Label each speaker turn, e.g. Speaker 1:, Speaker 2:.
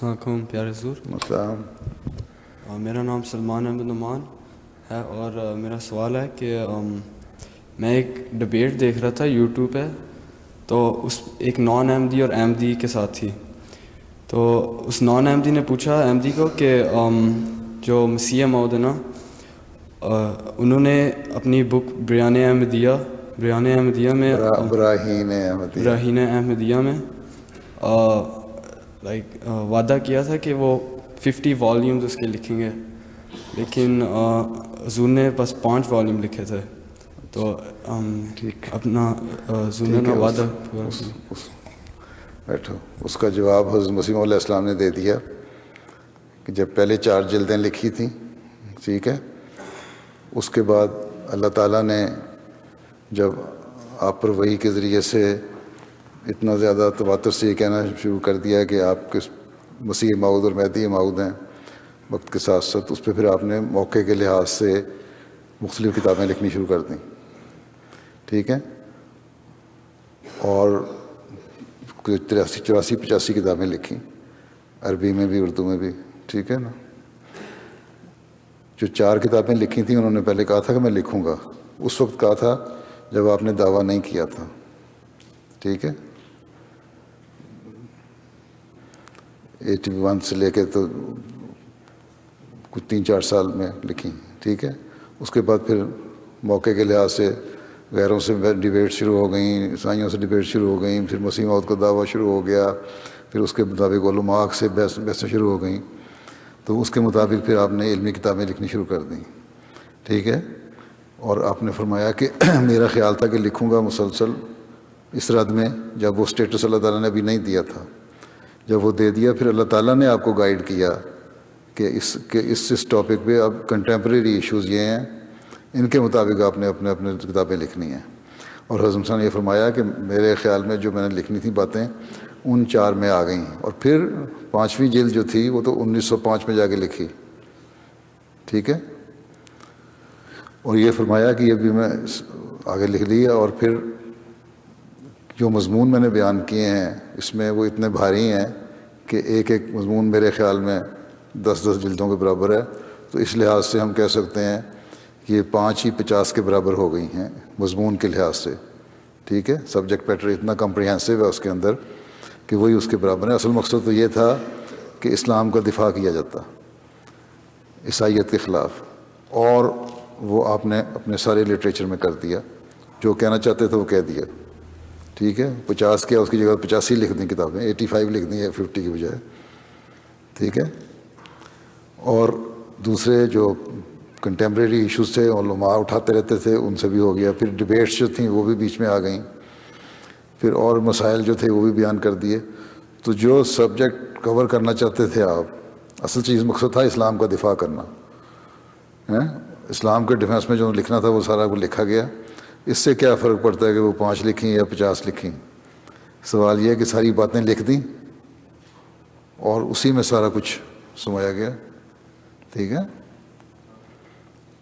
Speaker 1: السلام علیکم پیارے حضور.
Speaker 2: السلام.
Speaker 1: میرا نام سلمان احمد نعمان ہے اور میرا سوال ہے کہ میں ایک ڈبیٹ دیکھ رہا تھا یوٹیوب پہ, تو اس ایک نان احمدی اور احمدی کے ساتھ تھی. تو اس نان احمدی نے پوچھا احمدی کو کہ جو مسیح موعود ہے نا, انہوں نے اپنی بک بیان احمدیہ میں براہین احمدیہ میں وعدہ کیا تھا کہ وہ 50 والیومز اس کے لکھیں گے, لیکن حضور نے بس 5 والیوم لکھے تھے. تو اپنا حضور نے وعدہ
Speaker 2: بیٹھو. اس کا جواب حضرت مسیح علیہ السلام نے دے دیا کہ جب پہلے 4 جلدیں لکھی تھیں, ٹھیک ہے, اس کے بعد اللہ تعالیٰ نے جب آپ پر وحی کے ذریعے سے اتنا زیادہ تواتر سے یہ کہنا شروع کر دیا کہ آپ کس مسیح موعود اور مہدی موعود ہیں وقت کے ساتھ ساتھ, اس پہ پھر آپ نے موقع کے لحاظ سے مختلف کتابیں لکھنی شروع کر دیں, ٹھیک ہے, اور 83-85 کتابیں لکھیں, عربی میں بھی اردو میں بھی, ٹھیک ہے نا. جو 4 کتابیں لکھی تھیں انہوں نے پہلے کہا تھا کہ میں لکھوں گا, اس وقت کہا تھا جب آپ نے دعویٰ نہیں کیا تھا, ٹھیک ہے, 81 سے لے کے تو کچھ 3-4 سال میں لکھی, ٹھیک ہے. اس کے بعد پھر موقع کے لحاظ سے غیروں سے ڈیبیٹ شروع ہو گئیں, عیسائیوں سے ڈیبیٹ شروع ہو گئیں, پھر مسیح موعود کا دعویٰ شروع ہو گیا, پھر اس کے مطابق علماء سے بحثیں شروع ہو گئیں, تو اس کے مطابق پھر آپ نے علمی کتابیں لکھنی شروع کر دیں, ٹھیک ہے. اور آپ نے فرمایا کہ میرا خیال تھا کہ لکھوں گا مسلسل اس رد میں, جب وہ سٹیٹس اللہ تعالیٰ نے ابھی نہیں دیا تھا. جب وہ دے دیا پھر اللہ تعالیٰ نے آپ کو گائیڈ کیا کہ اس ٹاپک پہ اب کنٹمپریری ایشوز یہ ہیں, ان کے مطابق آپ نے اپنے کتابیں لکھنی ہیں. اور حضرت صاحب نے یہ فرمایا کہ میرے خیال میں جو میں نے لکھنی تھیں باتیں ان 4 میں آ گئیں, اور پھر 5ویں جلد جو تھی وہ تو 1905 میں جا کے لکھی, ٹھیک ہے. اور یہ فرمایا کہ یہ بھی میں آگے لکھ لیا, اور پھر جو مضمون میں نے بیان کیے ہیں اس میں وہ اتنے بھاری ہیں کہ ایک مضمون میرے خیال میں 10 جلدوں کے برابر ہے. تو اس لحاظ سے ہم کہہ سکتے ہیں کہ یہ 5 ہی 50 کے برابر ہو گئی ہیں مضمون کے لحاظ سے, ٹھیک ہے. سبجیکٹ میٹر اتنا کمپریہنسو ہے اس کے اندر کہ وہی اس کے برابر ہے. اصل مقصد تو یہ تھا کہ اسلام کا دفاع کیا جاتا عیسائیت کے خلاف, اور وہ آپ نے اپنے سارے لٹریچر میں کر دیا, جو کہنا چاہتے تھے وہ کہہ دیا, ٹھیک ہے. 50 کیا اس کی جگہ 85 لکھ دیں کتابیں, 85 لکھ دیں 50 کی بجائے, ٹھیک ہے. اور دوسرے جو کنٹمپریری ایشوز تھے علماء اٹھاتے رہتے تھے ان سے بھی ہو گیا. پھر ڈبیٹس جو تھیں وہ بھی بیچ میں آ گئیں, پھر اور مسائل جو تھے وہ بھی بیان کر دیے. تو جو سبجیکٹ کور کرنا چاہتے تھے آپ, اصل چیز مقصد تھا اسلام کا دفاع کرنا, اسلام کے ڈیفینس میں جو لکھنا تھا وہ سارا کو لکھا گیا. اس سے کیا فرق پڑتا ہے کہ وہ 5 لکھیں یا 50 لکھیں. سوال یہ ہے کہ ساری باتیں لکھ دیں اور اسی میں سارا کچھ سمایا گیا, ٹھیک ہے.